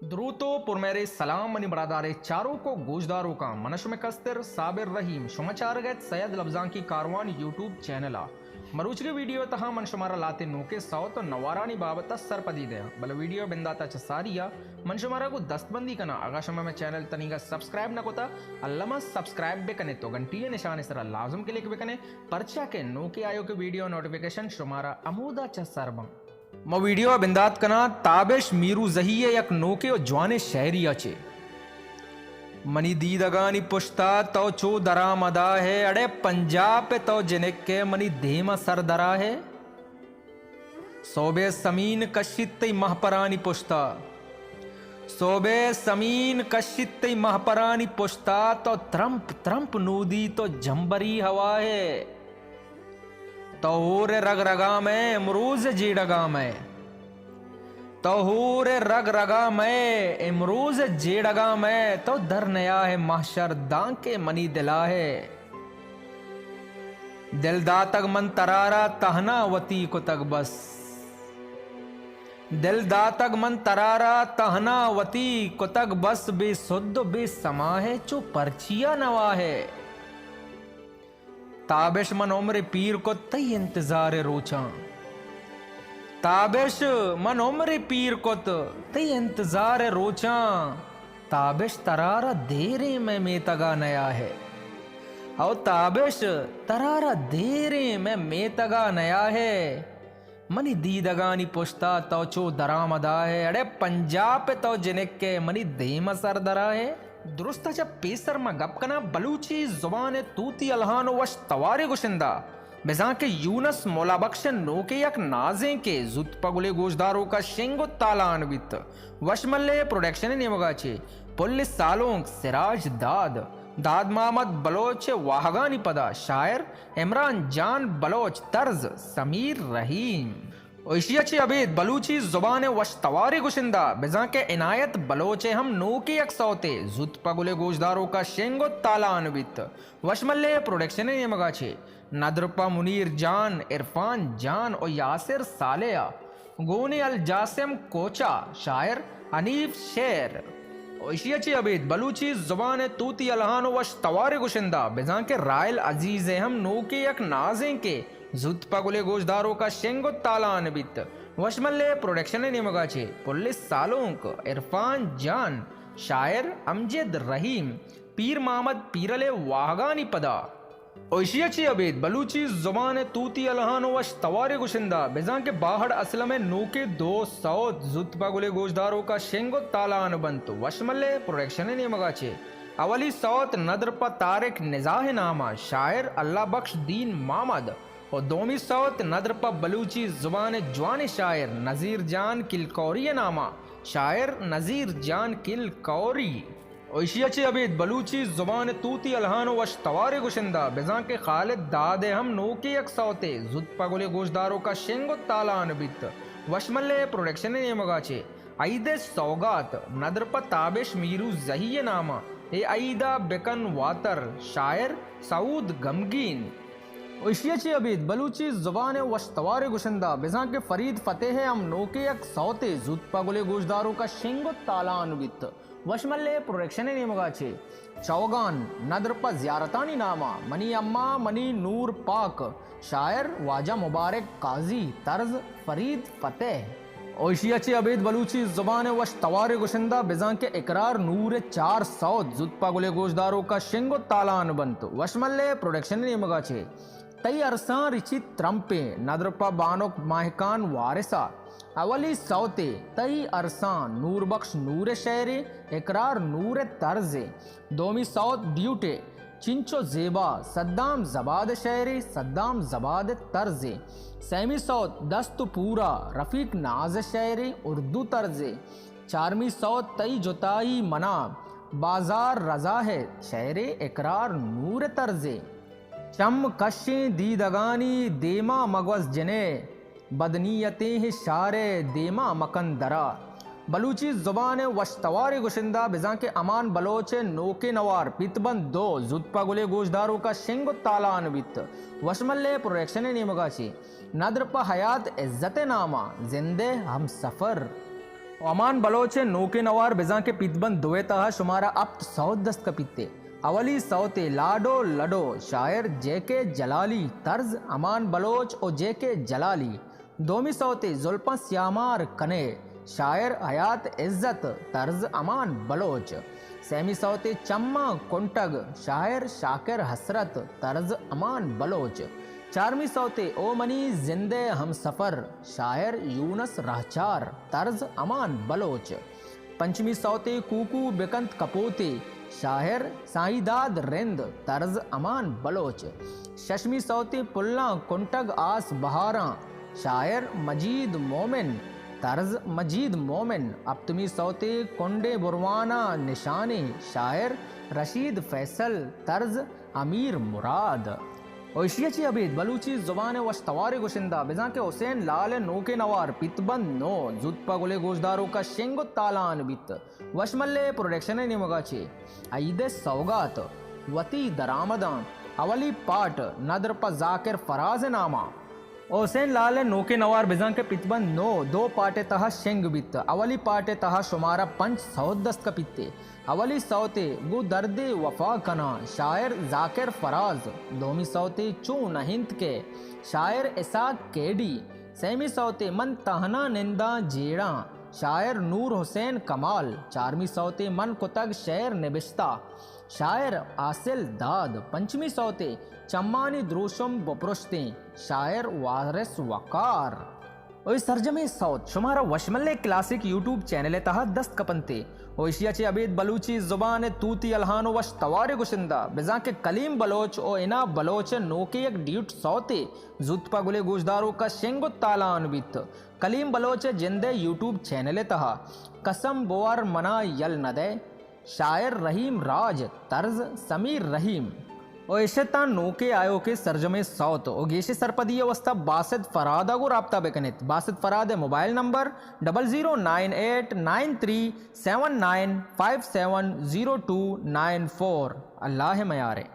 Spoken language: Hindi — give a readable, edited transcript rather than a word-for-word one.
द्रूतो पुरमेरे सलाम मनी बरादारे चारों को गोजदारों का मनश में कस्तर साबिर रहीम शुमाचार गैत सैयद लफ्जां की कारवान यूट्यूब चैनल आ मरूच के वीडियो तहा मन शुमारा लाते नोके सौ तो नवारानी बाबत सरपदी दे बल वीडियो बिंदाता चसारिया मन शुमारा को दस्तबंदी कना अगा शमा में चैनल तनीगा सब्सक्राइब न कोता अल्लामा सब्सक्राइब बे कने तो घंटी निशान सरा लाजम के लिए कने परचा के नोके आयो के वीडियो नोटिफिकेशन शुमारा अमूदा चसरबम म वीडियो बिंदात कना ताबेश मीरू जहिये यक नोके और जवाने शहरी अचे मनी दीदगानी पुश्ता तो चो दरा मदा है अड़े पंजाब पे तो जिनिक के मनी धीमा सर दरा है सोबे समीन कशित महपरानी पुश्ता सोबे समीन कशित महपरानी पुश्ता तो त्रंप त्रंप नूदी तो जंबरी हवा है तहूर रग रगा में इमरूज जेड़गा में तहूर रग रगा में इमरूज जेड़गा में तो दर नया है महशर दांके मनी दिला है दिलदा तक मन तरारा तहना वती को तक बस दिलदा तक मन तरारा तहना वती को तक बस बेसुद्ध बेसमा है चो परचिया नवा है ताबिश मन उम्र पीर को तई इंतजार रोचा ताबिश मन उम्र पीर को तई इंतजार रोचा ताबिश तरारा देरे में मेतगा नया है और ताबिश तरारा देरे में मेतगा नया है मनी दीदगानी पुश्ता तो चो दरामदा है अड़े पंजाब पे तो जिनिक के मनी देमा सर दरा है दुरुस्त जब पेसर में गपकना बलूची जुबान तूती अलहान वश तवारे गुशिंदा बेजा के यूनस मौला बख्श नोके यक नाजे के जुत पगुले गोजदारों का शेंगो तालानवित वशमल्ले प्रोडक्शन ने मगाचे पुलिस सालों सिराज दाद दाद मोहम्मद बलोच वाहगानी पदा शायर इमरान जान बलोच तर्ज समीर रहीम ओशियाची अबेद बलूची जुबान वश तवारे गुशिंदा बिजा के इनायत बलोचे हम नोके यक सौते जुत पगुले गोजदारों का शेंगो ताला अनवित वशमल्ले प्रोडक्शन ने मगाचे नदरपा मुनीर जान इरफान जान और यासिर सालेया गोनी अल जासिम कोचा शायर हनीफ शेर ओशियाची अबेद बलूची जुबान तूती अलहान वश तवारे गुशिंदा बिजा के रायल अजीज हम नोके यक नाजे के जुत पगुले गोजदारों का शेंगो ताला अनबित वशमल्ले प्रोडक्शन ने मगाचे पुलिस सालोंक इरफान जान शायर अमजद रहीम पीर मोहम्मद पीरले वाहगानी पदा ओशियाची अबेद बलूची जुबान तूती अलहान वश तवारे गुशिंदा बिजा के बाहर असलम नोके 200 जुत पगुले गोजदारों का शेंगो ताला अनबंत वशमल्ले प्रोडक्शन ने मगाचे अवली सौत नदरपा तारिक निजाह नामा शायर अल्लाह बख्श दीन मोहम्मद और दोमी सौत नदरपा बलूची जुबान जवान शायर नज़ीर जान किलकौरी नामा शायर नज़ीर जान किलकौरी ओशियाची अबेद बलूची जुबान तूती अलहान वश तवारे गुशिंदा बिजा के खालिद दादे हम नोके यक सौते जुत पगुले गोजदारों का शेंगो ताला अनबित वशमल्ले प्रोडक्शन ने मगाचे ईदे सौगात नदरपा ताबिश मीरू जहिये नामा ए ईदा बेकन वातर शायर सऊद गमगीन ओशियाची अबीद बलूची जुबान वश तवारे गुशिंदा बिजा के फरीद फतेह हम नोके यक सौते जुत पगुले गोजदारों का शेंगो ताला अनवित वशमल्ले प्रोडक्शन ने मगाचे चौगान नदरपा जियारतानी नामा मनी अम्मा मनी नूर पाक शायर वाजा मुबारक काजी तर्ज फरीद फतेह ओशियाची अबीद बलूची जुबान वश तवारे गुशिंदा बिजा के इकरार नूर 400 जुत पगुले गोजदारों का शेंगो ताला अनबंत वशमल्ले प्रोडक्शन ने मगाचे तई अरसा रिची त्रंपे नदरपा बानोक माहकान वारिसा अवली सौते तई अरसा नूर बख्श नूर शेरे इकरार नूर तर्जे दोमी सौत ड्यूटे चिंचो जेबा सद्दाम जबाद शेरे सद्दाम जबाद तर्जे सैमी सौत दस्त पूरा रफीक नाज शेरे उर्दू तर्जे चारमी सौत तई जुताई मनाब बाजार रजा है शेरे इकरार नूर तर्जे चम कशे दीदगानी देमा मगवस जने बदनीयते हैं शारे देमा मकंदरा बलूची जुबान वश तवारे गुशिंदा बिजा के अमान बलोचे नोके नवार पितबंद 2 जुत पगुले गोजदारों का शेंगो ताला अनवित वशमल्ले प्रोडक्शन ने मगाची नदरपा हयात इज्जत नामा जिंदे हम सफर अमान बलोचे नोके नवार बिजा के पितबंद दुएता शुमारा अप्त सौदस्त कपिते अवली सौते लाडो लडो शायर जेके जलाली तर्ज अमान बलोच और जेके जलाली दोमी सौते जुल्फा श्यामार कने शायर हयात इज्जत तर्ज अमान बलोच सेमी सौते चम्मा कुंटग शायर शाकिर हसरत तर्ज अमान बलोच चारमी सौते ओ मनी जिंदे हम सफ़र शायर यूनस राहचार तर्ज अमान बलोच पंचमी सौते कूकू बिकंत कपोते शायर साईदाद रिंद तर्ज अमान बलोच शशमी सौते पुल्ला कुंटग आस बहारा शायर मजीद मोमिन तर्ज मजीद मोमिन अप्तमी सौते कुंडे बुरवाना निशाने शायर रशीद फैसल तर्ज अमीर मुराद ओशियाची अबीद बलूची जुबान वश्तवार गुशिंदा बिजा के हुसैन लाल नोके नवार पितबंद नो जुत्पा गुले गोजदारों का शेंगो तालान बित वशमल्ले प्रोडक्शन निमगाचे ईद सौगात वती दरामदा अवली पाट नदरपा जाकिर फराज नामा हुसैन लाल नोके नवार बिजा के पितबंद नो दो पाटे तहा शेंग बित अवली पाटे तहा शुमारा पंच सौदस्त का पित्ते अवली सौते गु दर्दे वफा कना शायर जाकिर फराज दोमी सौते चू नहिंद के शायर इसाक केडी सेमी सौते मन तहना निंदा जेड़ा शायर नूर हुसैन कमाल चारमी सौते मन कुतग शेर निबिश्ता शायर आसिल दाद पंचमी सौते चम्मानी द्रोशम बपरुश्ते शायर वारिस वकार और सर्जमे सौत शुमारा वशमल्ले क्लासिक यूट्यूब चैनल तहा दस्त कपनते ओशियाची अबीद बलूची जुबान तूती अलहानो वश तवारे गुशिंदा बिजा के कलीम बलोच और इना बलोच नोके एक ड्यूट सौते जुत्पा गुले गोजदारों का शेंगो तालान बित कलीम बलोच जिंदे यूट्यूब चैनल तहा कसम बोअर मना यल नदे शायर रहीम राज तर्ज समीर रहीम और इशता नोके आयो के सरजमे सौत और गेशे सरपदीय अवस्था बासिद फरादा को राब्ता बेकनित बासिद फराद मोबाइल नंबर 00989379570294 अल्लाह मयारे।